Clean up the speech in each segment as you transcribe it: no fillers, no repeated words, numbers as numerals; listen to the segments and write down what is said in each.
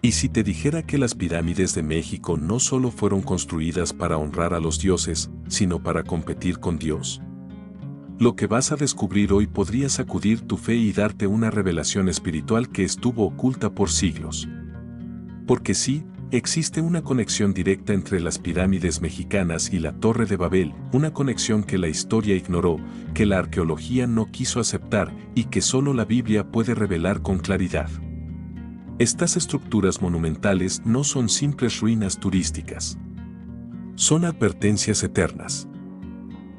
¿Y si te dijera que las pirámides de México no solo fueron construidas para honrar a los dioses, sino para competir con Dios? Lo que vas a descubrir hoy podría sacudir tu fe y darte una revelación espiritual que estuvo oculta por siglos. Porque sí, existe una conexión directa entre las pirámides mexicanas y la Torre de Babel, una conexión que la historia ignoró, que la arqueología no quiso aceptar y que solo la Biblia puede revelar con claridad. Estas estructuras monumentales no son simples ruinas turísticas. Son advertencias eternas.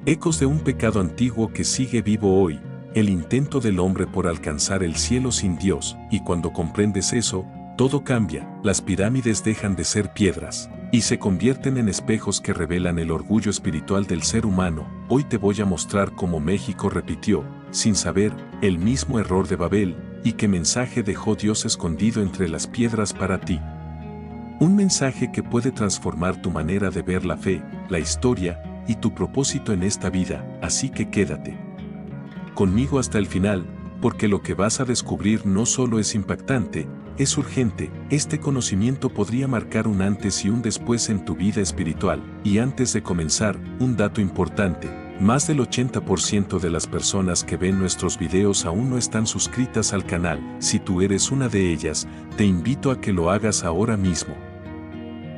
Ecos de un pecado antiguo que sigue vivo hoy, el intento del hombre por alcanzar el cielo sin Dios, y cuando comprendes eso, todo cambia, las pirámides dejan de ser piedras, y se convierten en espejos que revelan el orgullo espiritual del ser humano. Hoy te voy a mostrar cómo México repitió, sin saber, el mismo error de Babel, y qué mensaje dejó Dios escondido entre las piedras para ti. Un mensaje que puede transformar tu manera de ver la fe, la historia, y tu propósito en esta vida, así que quédate conmigo hasta el final, porque lo que vas a descubrir no solo es impactante, es urgente. Este conocimiento podría marcar un antes y un después en tu vida espiritual. Y antes de comenzar, un dato importante: más del 80% de las personas que ven nuestros videos aún no están suscritas al canal. Si tú eres una de ellas, te invito a que lo hagas ahora mismo.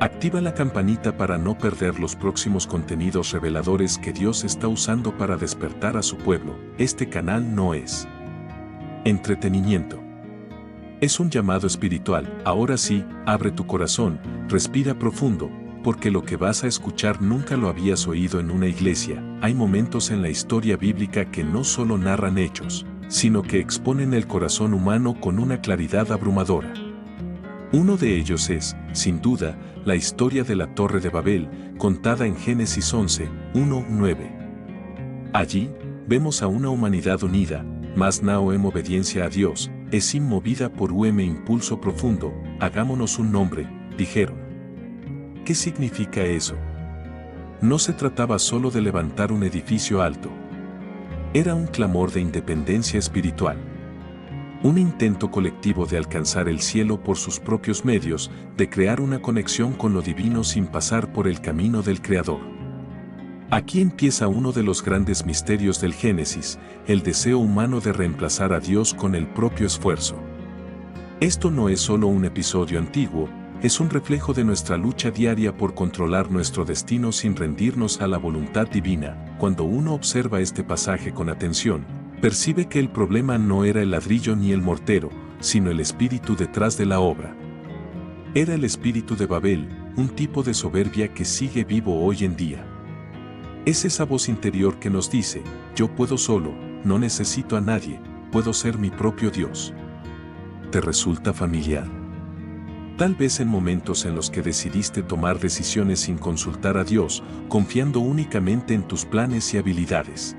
Activa la campanita para no perder los próximos contenidos reveladores que Dios está usando para despertar a su pueblo. Este canal no es entretenimiento. Es un llamado espiritual. Ahora sí, abre tu corazón, respira profundo, porque lo que vas a escuchar nunca lo habías oído en una iglesia. Hay momentos en la historia bíblica que no solo narran hechos, sino que exponen el corazón humano con una claridad abrumadora. Uno de ellos es, sin duda, la historia de la Torre de Babel, contada en Génesis 11, 1-9. Allí, vemos a una humanidad unida, mas no en obediencia a Dios, es inmovida por un impulso profundo. Hagámonos un nombre, dijeron. ¿Qué significa eso? No se trataba solo de levantar un edificio alto. Era un clamor de independencia espiritual. Un intento colectivo de alcanzar el cielo por sus propios medios, de crear una conexión con lo divino sin pasar por el camino del Creador. Aquí empieza uno de los grandes misterios del Génesis, el deseo humano de reemplazar a Dios con el propio esfuerzo. Esto no es solo un episodio antiguo, es un reflejo de nuestra lucha diaria por controlar nuestro destino sin rendirnos a la voluntad divina. Cuando uno observa este pasaje con atención, percibe que el problema no era el ladrillo ni el mortero, sino el espíritu detrás de la obra. Era el espíritu de Babel, un tipo de soberbia que sigue vivo hoy en día. Es esa voz interior que nos dice: yo puedo solo, no necesito a nadie, puedo ser mi propio Dios. ¿Te resulta familiar? Tal vez en momentos en los que decidiste tomar decisiones sin consultar a Dios, confiando únicamente en tus planes y habilidades.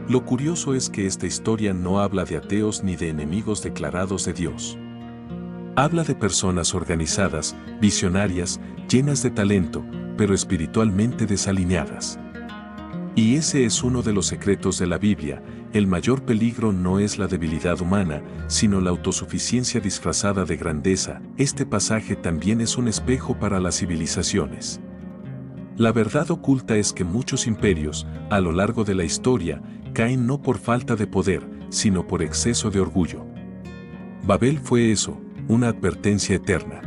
Lo curioso es que esta historia no habla de ateos ni de enemigos declarados de Dios. Habla de personas organizadas, visionarias, llenas de talento, pero espiritualmente desalineadas. Y ese es uno de los secretos de la Biblia: el mayor peligro no es la debilidad humana, sino la autosuficiencia disfrazada de grandeza. Este pasaje también es un espejo para las civilizaciones. La verdad oculta es que muchos imperios, a lo largo de la historia, caen no por falta de poder, sino por exceso de orgullo. Babel fue eso, una advertencia eterna.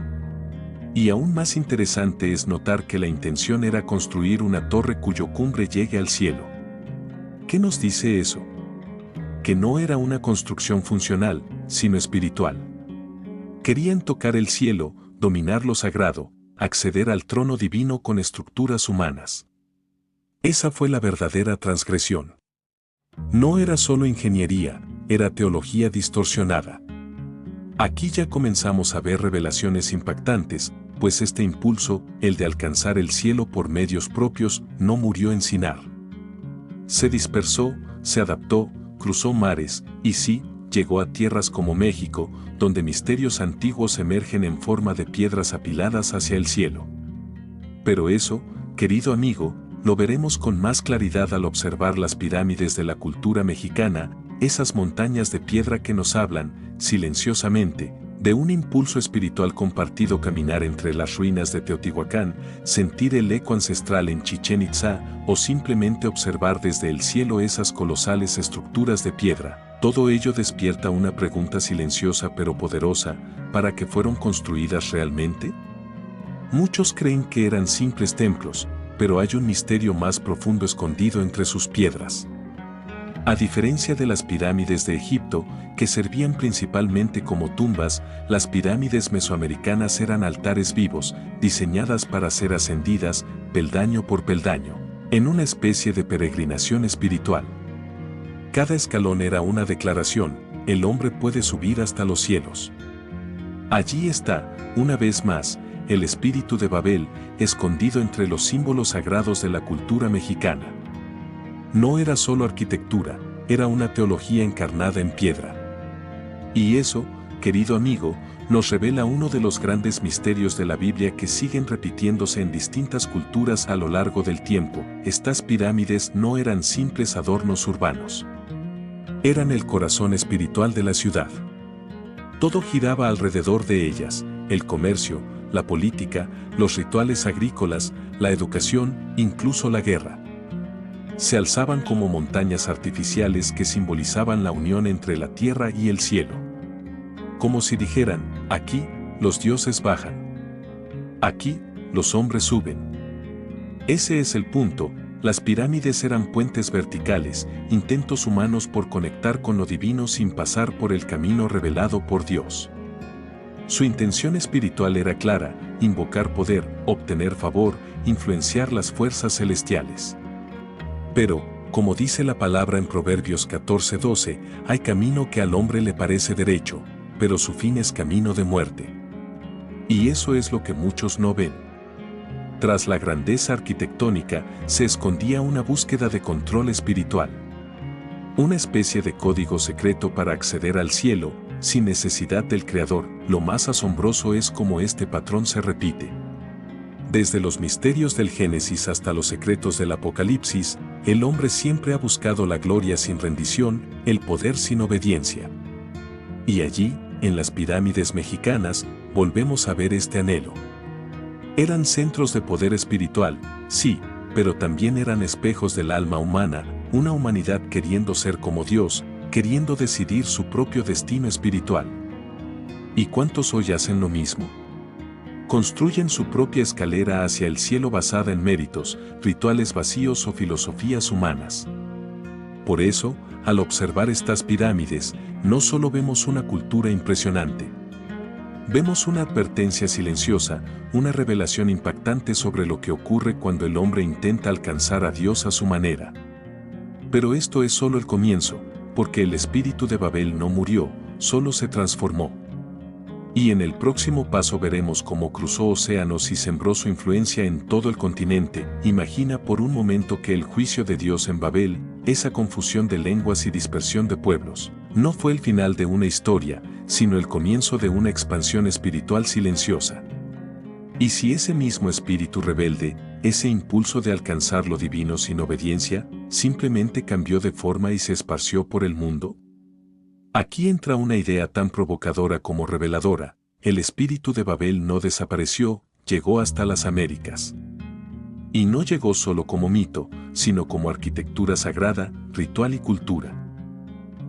Y aún más interesante es notar que la intención era construir una torre cuyo cumbre llegue al cielo. ¿Qué nos dice eso? Que no era una construcción funcional, sino espiritual. Querían tocar el cielo, dominar lo sagrado, acceder al trono divino con estructuras humanas. Esa fue la verdadera transgresión. No era solo ingeniería, era teología distorsionada. Aquí ya comenzamos a ver revelaciones impactantes, pues este impulso, el de alcanzar el cielo por medios propios, no murió en Sinar. Se dispersó, se adaptó, cruzó mares, y sí, llegó a tierras como México, donde misterios antiguos emergen en forma de piedras apiladas hacia el cielo. Pero eso, querido amigo, lo veremos con más claridad al observar las pirámides de la cultura mexicana, esas montañas de piedra que nos hablan, silenciosamente, de un impulso espiritual compartido caminar entre las ruinas de Teotihuacán, sentir el eco ancestral en Chichén Itzá o simplemente observar desde el cielo esas colosales estructuras de piedra, todo ello despierta una pregunta silenciosa pero poderosa: ¿para qué fueron construidas realmente? Muchos creen que eran simples templos, pero hay un misterio más profundo escondido entre sus piedras. A diferencia de las pirámides de Egipto, que servían principalmente como tumbas, las pirámides mesoamericanas eran altares vivos, diseñadas para ser ascendidas, peldaño por peldaño, en una especie de peregrinación espiritual. Cada escalón era una declaración: el hombre puede subir hasta los cielos. Allí está, una vez más, el espíritu de Babel, escondido entre los símbolos sagrados de la cultura mexicana. No era solo arquitectura, era una teología encarnada en piedra. Y eso, querido amigo, nos revela uno de los grandes misterios de la Biblia que siguen repitiéndose en distintas culturas a lo largo del tiempo. Estas pirámides no eran simples adornos urbanos. Eran el corazón espiritual de la ciudad. Todo giraba alrededor de ellas: el comercio, la política, los rituales agrícolas, la educación, incluso la guerra. Se alzaban como montañas artificiales que simbolizaban la unión entre la tierra y el cielo. Como si dijeran: aquí, los dioses bajan. Aquí, los hombres suben. Ese es el punto: las pirámides eran puentes verticales, intentos humanos por conectar con lo divino sin pasar por el camino revelado por Dios. Su intención espiritual era clara: invocar poder, obtener favor, influenciar las fuerzas celestiales. Pero, como dice la palabra en Proverbios 14:12, hay camino que al hombre le parece derecho, pero su fin es camino de muerte. Y eso es lo que muchos no ven. Tras la grandeza arquitectónica se escondía una búsqueda de control espiritual. Una especie de código secreto para acceder al cielo, sin necesidad del Creador. Lo más asombroso es cómo este patrón se repite. Desde los misterios del Génesis hasta los secretos del Apocalipsis, el hombre siempre ha buscado la gloria sin rendición, el poder sin obediencia. Y allí, en las pirámides mexicanas, volvemos a ver este anhelo. Eran centros de poder espiritual, sí, pero también eran espejos del alma humana, una humanidad queriendo ser como Dios, queriendo decidir su propio destino espiritual. ¿Y cuántos hoy hacen lo mismo? Construyen su propia escalera hacia el cielo basada en méritos, rituales vacíos o filosofías humanas. Por eso, al observar estas pirámides, no solo vemos una cultura impresionante. Vemos una advertencia silenciosa, una revelación impactante sobre lo que ocurre cuando el hombre intenta alcanzar a Dios a su manera. Pero esto es solo el comienzo, porque el espíritu de Babel no murió, solo se transformó. Y en el próximo paso veremos cómo cruzó océanos y sembró su influencia en todo el continente. Imagina por un momento que el juicio de Dios en Babel, esa confusión de lenguas y dispersión de pueblos, no fue el final de una historia, sino el comienzo de una expansión espiritual silenciosa. Y si ese mismo espíritu rebelde, ese impulso de alcanzar lo divino sin obediencia, simplemente cambió de forma y se esparció por el mundo. Aquí entra una idea tan provocadora como reveladora: el espíritu de Babel no desapareció, llegó hasta las Américas. Y no llegó solo como mito, sino como arquitectura sagrada, ritual y cultura.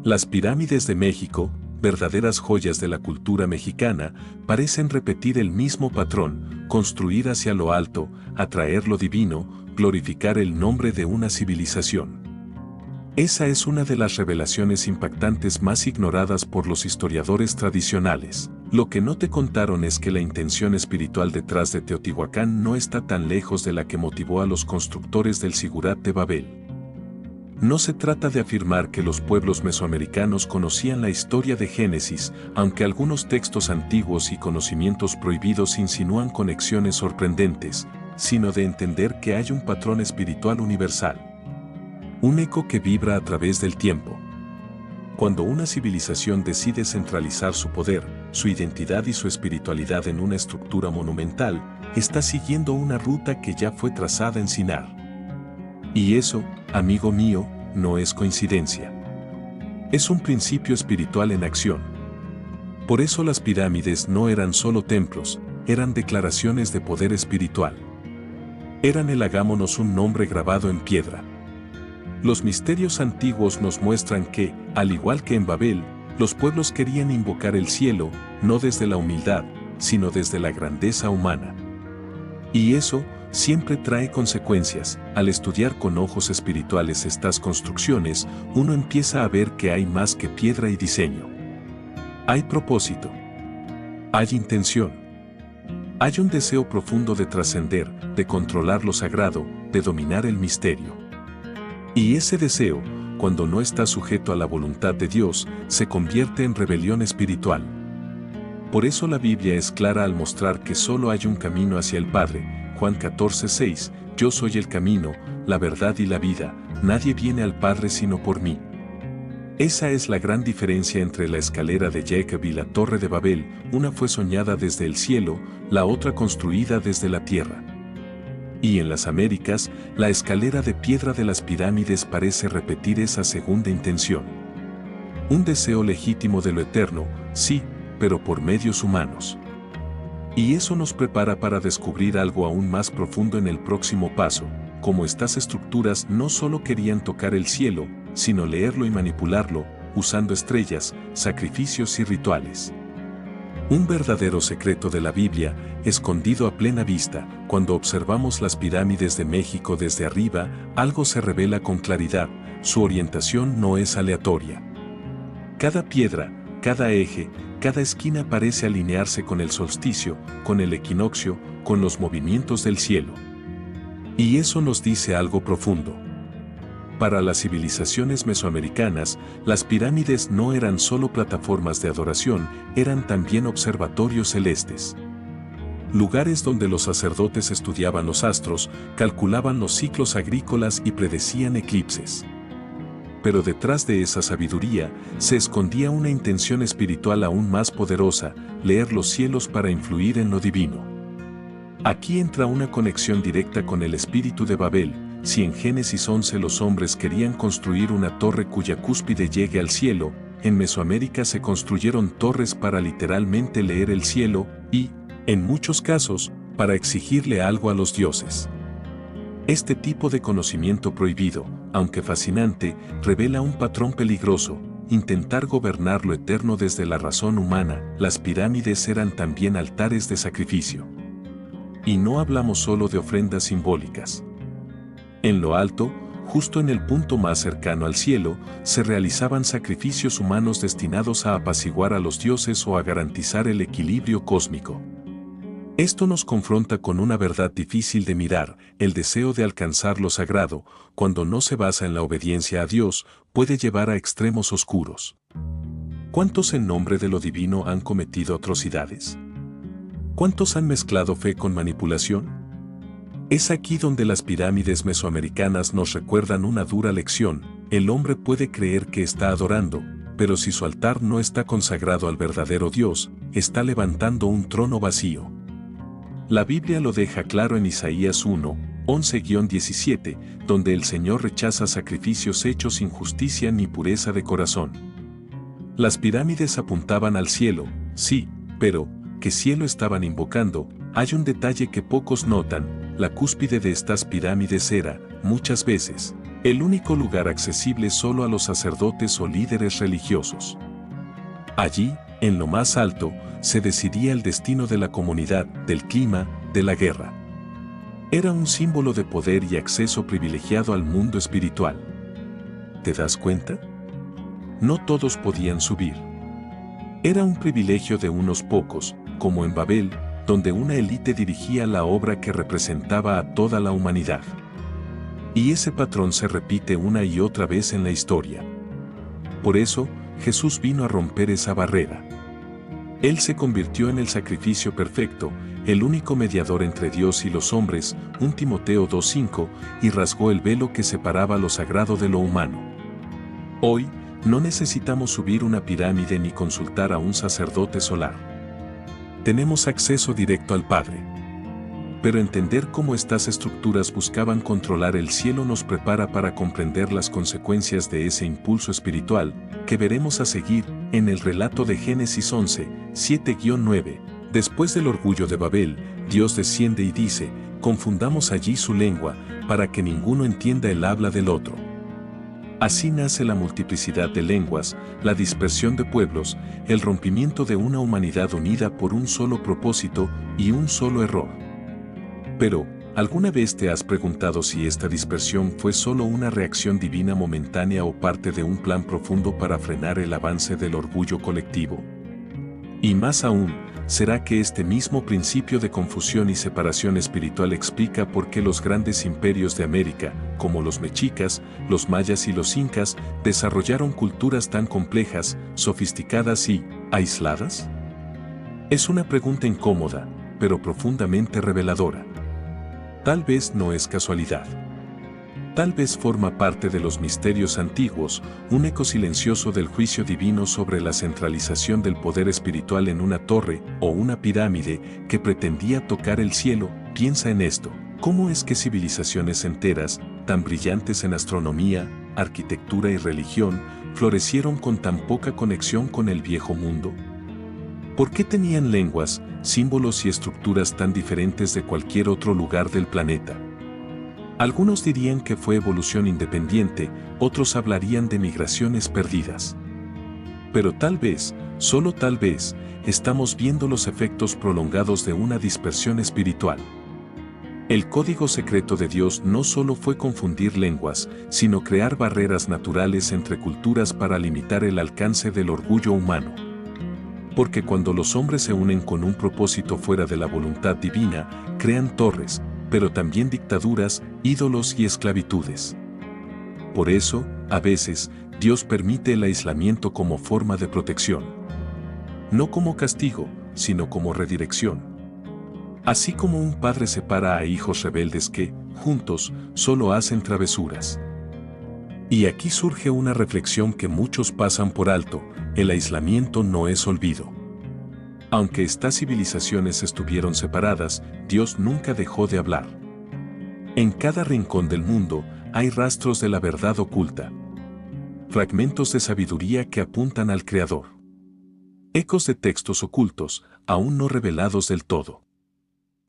Las pirámides de México, verdaderas joyas de la cultura mexicana, parecen repetir el mismo patrón: construir hacia lo alto, atraer lo divino, glorificar el nombre de una civilización. Esa es una de las revelaciones impactantes más ignoradas por los historiadores tradicionales. Lo que no te contaron es que la intención espiritual detrás de Teotihuacán no está tan lejos de la que motivó a los constructores del Sigurat de Babel. No se trata de afirmar que los pueblos mesoamericanos conocían la historia de Génesis, aunque algunos textos antiguos y conocimientos prohibidos insinúan conexiones sorprendentes, sino de entender que hay un patrón espiritual universal. Un eco que vibra a través del tiempo. Cuando una civilización decide centralizar su poder, su identidad y su espiritualidad en una estructura monumental, está siguiendo una ruta que ya fue trazada en Sinar. Y eso, amigo mío, no es coincidencia. Es un principio espiritual en acción. Por eso las pirámides no eran solo templos, eran declaraciones de poder espiritual. Eran el hagámonos un nombre grabado en piedra. Los misterios antiguos nos muestran que, al igual que en Babel, los pueblos querían invocar el cielo, no desde la humildad, sino desde la grandeza humana. Y eso siempre trae consecuencias. Al estudiar con ojos espirituales estas construcciones, uno empieza a ver que hay más que piedra y diseño. Hay propósito. Hay intención. Hay un deseo profundo de trascender, de controlar lo sagrado, de dominar el misterio. Y ese deseo, cuando no está sujeto a la voluntad de Dios, se convierte en rebelión espiritual. Por eso la Biblia es clara al mostrar que solo hay un camino hacia el Padre. Juan 14:6, yo soy el camino, la verdad y la vida, nadie viene al Padre sino por mí. Esa es la gran diferencia entre la escalera de Jacob y la torre de Babel, una fue soñada desde el cielo, la otra construida desde la tierra. Y en las Américas, la escalera de piedra de las pirámides parece repetir esa segunda intención. Un deseo legítimo de lo eterno, sí, pero por medios humanos. Y eso nos prepara para descubrir algo aún más profundo en el próximo paso, como estas estructuras no solo querían tocar el cielo, sino leerlo y manipularlo, usando estrellas, sacrificios y rituales. Un verdadero secreto de la Biblia, escondido a plena vista. Cuando observamos las pirámides de México desde arriba, algo se revela con claridad, su orientación no es aleatoria. Cada piedra, cada eje, cada esquina parece alinearse con el solsticio, con el equinoccio, con los movimientos del cielo. Y eso nos dice algo profundo. Para las civilizaciones mesoamericanas, las pirámides no eran solo plataformas de adoración, eran también observatorios celestes. Lugares donde los sacerdotes estudiaban los astros, calculaban los ciclos agrícolas y predecían eclipses. Pero detrás de esa sabiduría, se escondía una intención espiritual aún más poderosa, leer los cielos para influir en lo divino. Aquí entra una conexión directa con el espíritu de Babel. Si en Génesis 11 los hombres querían construir una torre cuya cúspide llegue al cielo, en Mesoamérica se construyeron torres para literalmente leer el cielo y, en muchos casos, para exigirle algo a los dioses. Este tipo de conocimiento prohibido, aunque fascinante, revela un patrón peligroso: intentar gobernar lo eterno desde la razón humana. Las pirámides eran también altares de sacrificio. Y no hablamos solo de ofrendas simbólicas. En lo alto, justo en el punto más cercano al cielo, se realizaban sacrificios humanos destinados a apaciguar a los dioses o a garantizar el equilibrio cósmico. Esto nos confronta con una verdad difícil de mirar: el deseo de alcanzar lo sagrado, cuando no se basa en la obediencia a Dios, puede llevar a extremos oscuros. ¿Cuántos en nombre de lo divino han cometido atrocidades? ¿Cuántos han mezclado fe con manipulación? Es aquí donde las pirámides mesoamericanas nos recuerdan una dura lección: el hombre puede creer que está adorando, pero si su altar no está consagrado al verdadero Dios, está levantando un trono vacío. La Biblia lo deja claro en Isaías 1, 11-17, donde el Señor rechaza sacrificios hechos sin justicia ni pureza de corazón. Las pirámides apuntaban al cielo, sí, pero ¿qué cielo estaban invocando? Hay un detalle que pocos notan: la cúspide de estas pirámides era, muchas veces, el único lugar accesible solo a los sacerdotes o líderes religiosos. Allí, en lo más alto, se decidía el destino de la comunidad, del clima, de la guerra. Era un símbolo de poder y acceso privilegiado al mundo espiritual. ¿Te das cuenta? No todos podían subir. Era un privilegio de unos pocos, como en Babel, donde una élite dirigía la obra que representaba a toda la humanidad. Y ese patrón se repite una y otra vez en la historia. Por eso, Jesús vino a romper esa barrera. Él se convirtió en el sacrificio perfecto, el único mediador entre Dios y los hombres, 1 Timoteo 2:5, y rasgó el velo que separaba lo sagrado de lo humano. Hoy, no necesitamos subir una pirámide ni consultar a un sacerdote solar. Tenemos acceso directo al Padre. Pero entender cómo estas estructuras buscaban controlar el cielo nos prepara para comprender las consecuencias de ese impulso espiritual, que veremos a seguir en el relato de Génesis 11, 7-9. Después del orgullo de Babel, Dios desciende y dice, confundamos allí su lengua, para que ninguno entienda el habla del otro. Así nace la multiplicidad de lenguas, la dispersión de pueblos, el rompimiento de una humanidad unida por un solo propósito y un solo error. Pero, ¿alguna vez te has preguntado si esta dispersión fue solo una reacción divina momentánea o parte de un plan profundo para frenar el avance del orgullo colectivo? Y más aún, ¿será que este mismo principio de confusión y separación espiritual explica por qué los grandes imperios de América, como los mexicas, los mayas y los incas, desarrollaron culturas tan complejas, sofisticadas y aisladas? Es una pregunta incómoda, pero profundamente reveladora. Tal vez no es casualidad. Tal vez forma parte de los misterios antiguos, un eco silencioso del juicio divino sobre la centralización del poder espiritual en una torre o una pirámide que pretendía tocar el cielo. Piensa en esto. ¿Cómo es que civilizaciones enteras, tan brillantes en astronomía, arquitectura y religión, florecieron con tan poca conexión con el viejo mundo? ¿Por qué tenían lenguas, símbolos y estructuras tan diferentes de cualquier otro lugar del planeta? Algunos dirían que fue evolución independiente, otros hablarían de migraciones perdidas. Pero tal vez, solo tal vez, estamos viendo los efectos prolongados de una dispersión espiritual. El código secreto de Dios no solo fue confundir lenguas, sino crear barreras naturales entre culturas para limitar el alcance del orgullo humano. Porque cuando los hombres se unen con un propósito fuera de la voluntad divina, crean torres, pero también dictaduras, ídolos y esclavitudes. Por eso, a veces, Dios permite el aislamiento como forma de protección. No como castigo, sino como redirección. Así como un padre separa a hijos rebeldes que, juntos, solo hacen travesuras. Y aquí surge una reflexión que muchos pasan por alto: el aislamiento no es olvido. Aunque estas civilizaciones estuvieron separadas, Dios nunca dejó de hablar. En cada rincón del mundo hay rastros de la verdad oculta. Fragmentos de sabiduría que apuntan al Creador. Ecos de textos ocultos, aún no revelados del todo.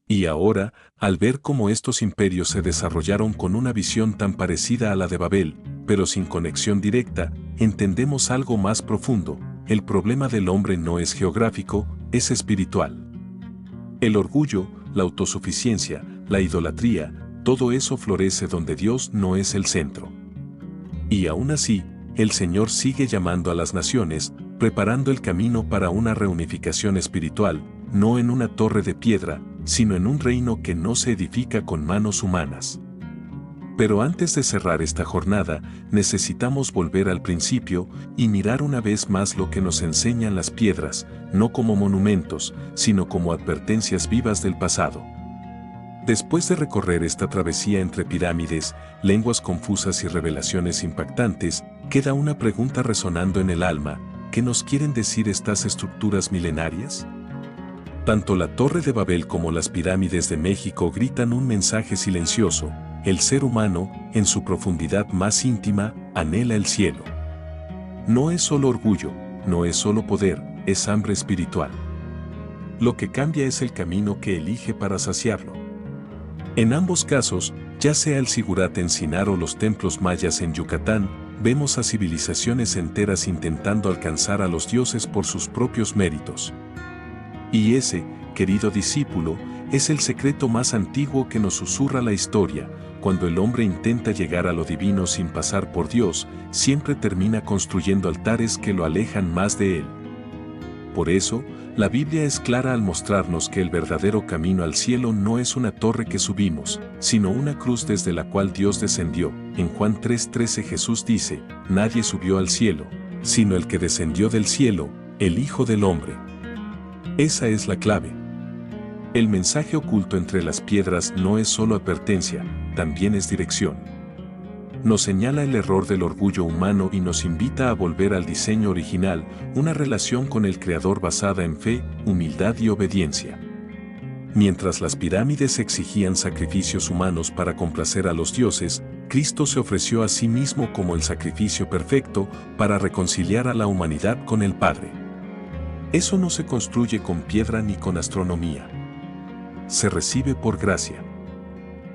Y ahora, al ver cómo estos imperios se desarrollaron con una visión tan parecida a la de Babel, pero sin conexión directa, entendemos algo más profundo: el problema del hombre no es geográfico, es espiritual. El orgullo, la autosuficiencia, la idolatría, todo eso florece donde Dios no es el centro. Y aún así, el Señor sigue llamando a las naciones, preparando el camino para una reunificación espiritual, no en una torre de piedra, sino en un reino que no se edifica con manos humanas. Pero antes de cerrar esta jornada, necesitamos volver al principio y mirar una vez más lo que nos enseñan las piedras, no como monumentos, sino como advertencias vivas del pasado. Después de recorrer esta travesía entre pirámides, lenguas confusas y revelaciones impactantes, queda una pregunta resonando en el alma: ¿qué nos quieren decir estas estructuras milenarias? Tanto la Torre de Babel como las pirámides de México gritan un mensaje silencioso: el ser humano, en su profundidad más íntima, anhela el cielo. No es solo orgullo, no es solo poder, es hambre espiritual. Lo que cambia es el camino que elige para saciarlo. En ambos casos, ya sea el Sigurat en Sinar o los templos mayas en Yucatán, vemos a civilizaciones enteras intentando alcanzar a los dioses por sus propios méritos. Y ese, querido discípulo, es el secreto más antiguo que nos susurra la historia: cuando el hombre intenta llegar a lo divino sin pasar por Dios, siempre termina construyendo altares que lo alejan más de Él. Por eso, la Biblia es clara al mostrarnos que el verdadero camino al cielo no es una torre que subimos, sino una cruz desde la cual Dios descendió. En Juan 3:13 Jesús dice: nadie subió al cielo, sino el que descendió del cielo, el Hijo del Hombre. Esa es la clave. El mensaje oculto entre las piedras no es solo advertencia, también es dirección. Nos señala el error del orgullo humano y nos invita a volver al diseño original, una relación con el Creador basada en fe, humildad y obediencia. Mientras las pirámides exigían sacrificios humanos para complacer a los dioses, Cristo se ofreció a sí mismo como el sacrificio perfecto para reconciliar a la humanidad con el Padre. Eso no se construye con piedra ni con astronomía. Se recibe por gracia.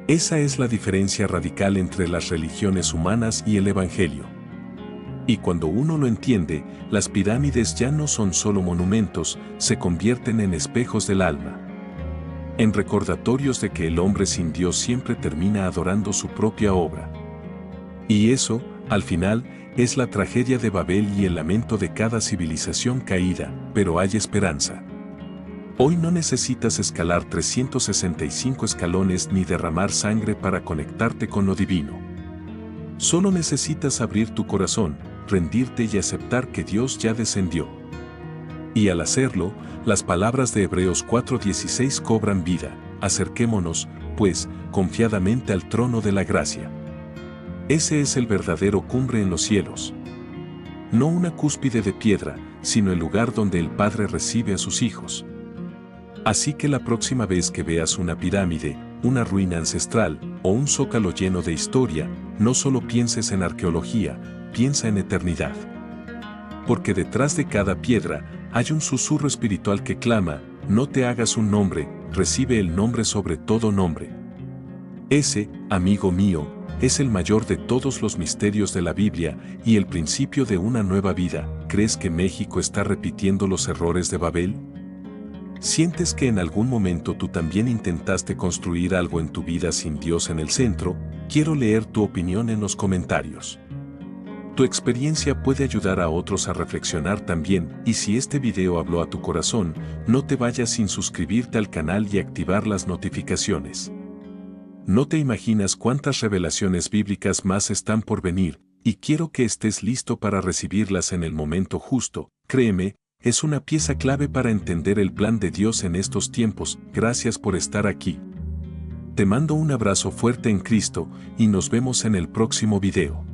Esa es la diferencia radical entre las religiones humanas y el Evangelio. Y cuando uno lo entiende, las pirámides ya no son solo monumentos, se convierten en espejos del alma. En recordatorios de que el hombre sin Dios siempre termina adorando su propia obra. Y eso, al final, es la tragedia de Babel y el lamento de cada civilización caída, pero hay esperanza. Hoy no necesitas escalar 365 escalones ni derramar sangre para conectarte con lo divino. Solo necesitas abrir tu corazón, rendirte y aceptar que Dios ya descendió. Y al hacerlo, las palabras de Hebreos 4:16 cobran vida. Acerquémonos, pues, confiadamente al trono de la gracia. Ese es el verdadero cumbre en los cielos. No una cúspide de piedra, sino el lugar donde el Padre recibe a sus hijos. Así que la próxima vez que veas una pirámide, una ruina ancestral o un zócalo lleno de historia, no solo pienses en arqueología, piensa en eternidad. Porque detrás de cada piedra hay un susurro espiritual que clama: no te hagas un nombre, recibe el nombre sobre todo nombre. Ese, amigo mío, es el mayor de todos los misterios de la Biblia y el principio de una nueva vida. ¿Crees que México está repitiendo los errores de Babel? ¿Sientes que en algún momento tú también intentaste construir algo en tu vida sin Dios en el centro? Quiero leer tu opinión en los comentarios. Tu experiencia puede ayudar a otros a reflexionar también, y si este video habló a tu corazón, no te vayas sin suscribirte al canal y activar las notificaciones. No te imaginas cuántas revelaciones bíblicas más están por venir, y quiero que estés listo para recibirlas en el momento justo. Créeme, es una pieza clave para entender el plan de Dios en estos tiempos. Gracias por estar aquí. Te mando un abrazo fuerte en Cristo, y nos vemos en el próximo video.